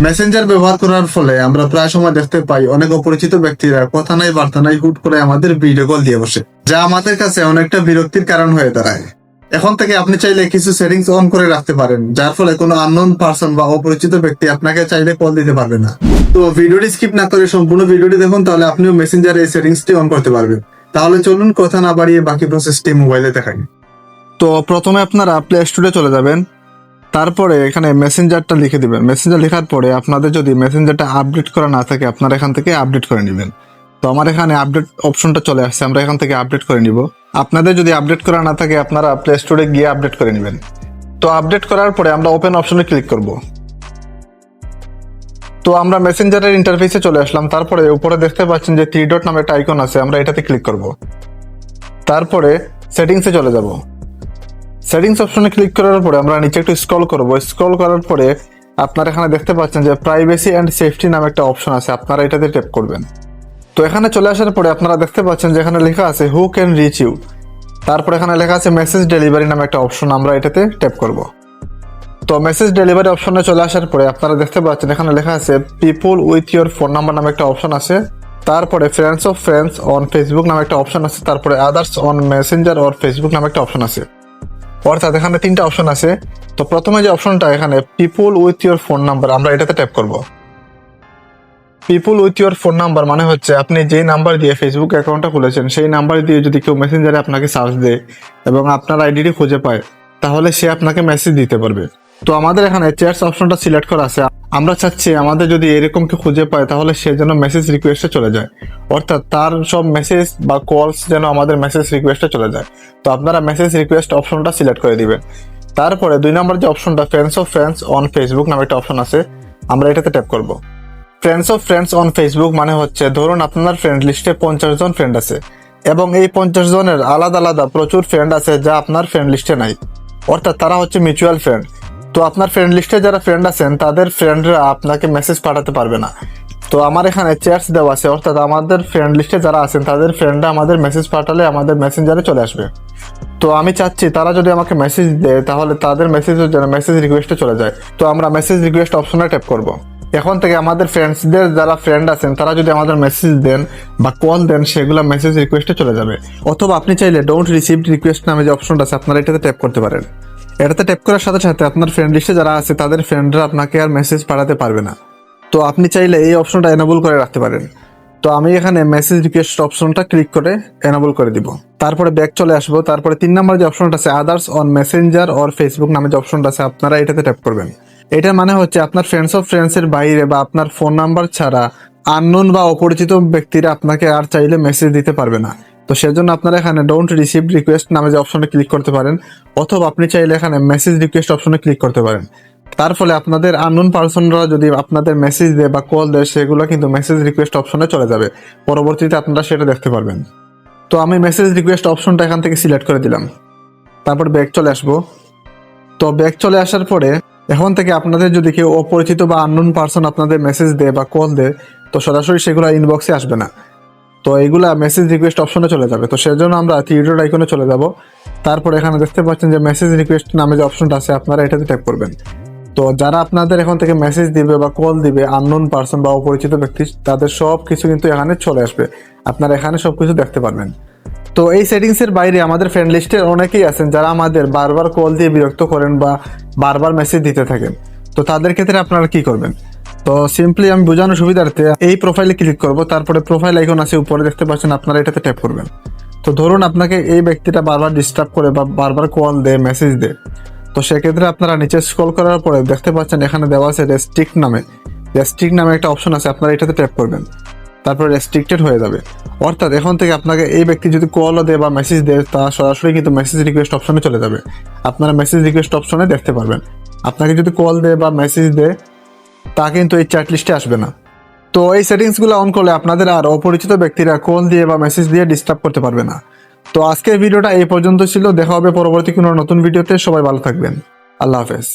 Messenger ব্যবহার করার ফলে আমরা প্রায় সময় দেখতে পাই অনেক অপরিচিত ব্যক্তিরা কথা নাই বার্তা নাই হুট করে আমাদের ভিডিও কল দিয়ে বসে, যা আমাদের কাছে অনেকটা বিরক্তির কারণ হয়ে দাঁড়ায়। এখন থেকে আপনি চাইলে কিছু সেটিংস অন করে রাখতে পারেন, যার ফলে কোনো আননোন পারসন বা অপরিচিত ব্যক্তি আপনাকে চাইলে কল দিতে পারবে না। তো ভিডিওটি স্কিপ না করে সম্পূর্ণ ভিডিওটি দেখুন, তাহলে আপনিও মেসেঞ্জারে এই সেটিংসটি অন করতে পারবেন। তাহলে চলুন কথা না বাড়িয়ে বাকি প্রসেসটি মোবাইলে দেখাই। তো প্রথমে আপনারা প্লে স্টোরে চলে যাবেন, তারপরে এখানে মেসেঞ্জারটা লিখে দিবেন। মেসেঞ্জার লেখার পরে আপনাদের যদি মেসেঞ্জারটা আপডেট করা না থাকে, আপনারা এখান থেকে আপডেট করে নেবেন। তো আমার এখানে আপডেট অপশনটা চলে আসছে, আমরা এখান থেকে আপডেট করে নিব। আপনাদের যদি আপডেট করা না থাকে, আপনারা প্লে স্টোরে গিয়ে আপডেট করে নেবেন। তো আপডেট করার পরে আমরা ওপেন অপশনে ক্লিক করব। তো আমরা মেসেঞ্জারের ইন্টারফেসে চলে আসলাম। তারপরে উপরে দেখতে পাচ্ছেন যে 3 ডট নামে একটা আইকন আছে, আমরা এটাতে ক্লিক করব। তারপরে সেটিংসে চলে যাব। সেটিংস অপশনে ক্লিক করার পরে আমরা নিচে একটু স্ক্রল করব। স্ক্রল করার পরে আপনারা এখানে দেখতে পাচ্ছেন যে প্রাইভেসি অ্যান্ড সেফটি নামে একটা অপশন আছে, আপনারা এটাতে ট্যাপ করবেন। তো এখানে চলে আসার পরে আপনারা দেখতে পাচ্ছেন যে এখানে লেখা আছে হু ক্যান রিচ ইউ। তারপরে এখানে লেখা আছে মেসেজ ডেলিভারি নামে একটা অপশন, আমরা এটাতে ট্যাপ করব। তো মেসেজ ডেলিভারি অপশনে চলে আসার পরে আপনারা দেখতে পাচ্ছেন এখানে লেখা আছে people with your phone number নামে একটা অপশন আছে। তারপরে friends of friends on Facebook নামে একটা অপশন আছে। তারপরে others on Messenger or Facebook নামে একটা অপশন আছে। অর্থাৎ এখানে 3টা অপশন আছে। তো প্রথমে যে অপশনটা এখানে people with your phone number, আমরা এটাতে ট্যাপ করব। People with your phone number মানে হচ্ছে আপনি যেই নাম্বার দিয়ে ফেসবুক অ্যাকাউন্টটা খুলেছেন সেই নাম্বার দিয়ে যদি কেউ মেসেঞ্জারে আপনাকে সার্চ দেয় এবং আপনার আইডিটি খুঁজে পায়, তাহলে সে আপনাকে মেসেজ দিতে পারবে। তো আমাদের এখানে চ্যাটস অপশনটা সিলেক্ট করা আছে। আমরা চাচ্ছি আমাদের যদি এরকম কেউ খুঁজে পায়, তাহলে সে যেন মেসেজ রিকোয়েস্টে চলে যায়, অর্থাৎ তার সব মেসেজ বা কলস যেন আমাদের মেসেজ রিকোয়েস্টে চলে যায়। তো আপনারা মেসেজ রিকোয়েস্ট অপশনটা সিলেক্ট করে দিবেন। তারপরে 2 নম্বর যে অপশনটা friends of friends on Facebook নামে একটা অপশন আছে, আমরা এটাতে ট্যাপ করব। Friends of friends on Facebook মানে হচ্ছে ধরুন আপনার ফ্রেন্ড লিস্টে 50 জন ফ্রেন্ড আছে এবং এই 50 জনের আলাদা আলাদা প্রচুর ফ্রেন্ড আছে যা আপনার ফ্রেন্ড লিস্টে নাই, অর্থাৎ তারা হচ্ছে মিউচুয়াল ফ্রেন্ড। তো আপনার ফ্রেন্ড লিস্টে যারা ফ্রেন্ড আছেন তাদের ফ্রেন্ডরা আপনাকে মেসেজ পাঠাতে পারবে না। তো আমার এখানে চ্যাটস দেওয়া আছে, অর্থাৎ আমাদের ফ্রেন্ড লিস্টে যারা আছেন তাদের ফ্রেন্ডরা আমাদের মেসেজ পাঠালে আমাদের মেসেঞ্জারে চলে আসবে। তো আমি চাচ্ছি তারা যদি আমাকে মেসেজ দেয় তাহলে তাদের মেসেজও যেন মেসেজ রিকোয়েস্টে চলে যায়। তো আমরা মেসেজ রিকোয়েস্ট অপশনে ট্যাপ করব। এখন থেকে আমাদের ফ্রেন্ডসদের যারা ফ্রেন্ড আছেন তারা যদি আমাদের মেসেজ দেন বা কল দেন, সেগুলো মেসেজ রিকোয়েস্টে চলে যাবে। অথবা আপনি চাইলে ডোন্ট রিসিভ রিকোয়েস্ট নামে যে অপশনটা আছে, আপনারা এটাতে ট্যাপ করতে পারেন। এটাতে ট্যাপ করার সাথে সাথে আপনার ফ্রেন্ড লিস্টে যারা আছে তাদের ফ্রেন্ডরা আপনাকে আর মেসেজ পাঠাতে পারবে না। তো আপনি চাইলে এই অপশনটা এনেবল করে রাখতে পারেন। তো আমি এখানে মেসেজ রিকোয়েস্ট অপশনটা ক্লিক করে এনেবল করে দিব। তারপরে ব্যাক চলে আসবো। তারপরে 3 নম্বর যে অপশনটা আছে others on Messenger or Facebook নামে যে অপশনটা আছে, আপনারা এটাতে ট্যাপ করবেন। এটার মানে হচ্ছে আপনার ফ্রেন্ডস অফ ফ্রেন্ডস এর বাইরে বা আপনার ফোন নাম্বার ছাড়া আননোন বা অপরিচিত ব্যক্তিরা আপনাকে আর চাইলে মেসেজ দিতে পারবে না। তো সেজন্য আপনারা এখানে ডোন্ট রিসিভ রিকোয়েস্ট নামে যে অপশনে ক্লিক করতে পারেন, অথবা আপনি চাইলে এখানে মেসেজ রিকোয়েস্ট অপশনে ক্লিক করতে পারেন। তার ফলে আপনাদের আননোন পারসনরা যদি আপনাদের মেসেজ দেয় বা কল দেয়, সেগুলো কিন্তু মেসেজ রিকোয়েস্ট অপশনে চলে যাবে। পরবর্তীতে আপনারা সেটা দেখতে পারবেন। তো আমি মেসেজ রিকোয়েস্ট অপশনটা এখান থেকে সিলেক্ট করে দিলাম। তারপর ব্যাক চলে আসবো। তো ব্যাক চলে আসার পরে এখন থেকে আপনাদের যদি কেউ অপরিচিত বা আননোন পারসন আপনাদের মেসেজ দেয় বা কল দেয়, তো সরাসরি সেগুলো ইনবক্সে আসবে না। তো এইগুলা মেসেজ রিকোয়েস্ট অপশনে চলে যাবে। তো সেজন্য আমরা 3 ডট আইকনে চলে যাব। তারপর এখানে দেখতে পাচ্ছেন যে মেসেজ রিকোয়েস্ট নামে যে অপশনটা আছে, আপনারা এটাতে ট্যাপ করবেন। তো যারা আপনাদের এখন থেকে মেসেজ দিবে বা কল দিবে আননোন পারসন বা অপরিচিত ব্যক্তি, তাদের সব কিছু কিন্তু এখানে চলে আসবে। আপনারা এখানে সবকিছু দেখতে পারবেন। তো এই সেটিংসের বাইরে আমাদের ফ্রেন্ড লিস্টের অনেকেই আছেন যারা আমাদের বারবার কল দিয়ে বিরক্ত করেন বা বারবার মেসেজ দিতে থাকেন। তো তাদের ক্ষেত্রে আপনারা কি করবেন? তো সিম্পলি আমি বোঝানোর সুবিধার্থে এই প্রোফাইলে ক্লিক করব। তারপরে প্রোফাইল আইকন আছে উপরে দেখতে পাচ্ছেন, আপনারা এটাতে ট্যাপ করবেন। তো ধরুন আপনাকে এই ব্যক্তিটা বারবার ডিস্টার্ব করে বা বারবার কল দেয়, মেসেজ দেয়, তো সেক্ষেত্রে আপনারা নিচে স্ক্রল করার পরে দেখতে পাচ্ছেন এখানে দেওয়া আছে রেস্ট্রিক্ট নামে একটা অপশন আছে, আপনারা এটাতে ট্যাপ করবেন। তারপর রেস্ট্রিক্টেড হয়ে যাবে। অর্থাৎ এখন থেকে আপনাকে এই ব্যক্তি যদি কলও দেয় বা মেসেজ দেয়, তা সরাসরি কিন্তু মেসেজ রিকোয়েস্ট অপশনে চলে যাবে। আপনারা মেসেজ রিকোয়েস্ট অপশনে দেখতে পারবেন। আপনাকে যদি কল দেয় বা মেসেজ দেয়, তা কিন্তু এই চ্যাট লিস্টে আসবে না। তো এই সেটিংসগুলো অন করলে আপনাদের আর অপরিচিত ব্যক্তিরা কল দিয়ে বা মেসেজ দিয়ে ডিস্টার্ব করতে পারবে না। তো আজকের ভিডিওটা এই পর্যন্ত ছিল। দেখা হবে পরবর্তী কোনো নতুন ভিডিওতে। সবাই ভালো থাকবেন। আল্লাহ হাফেজ।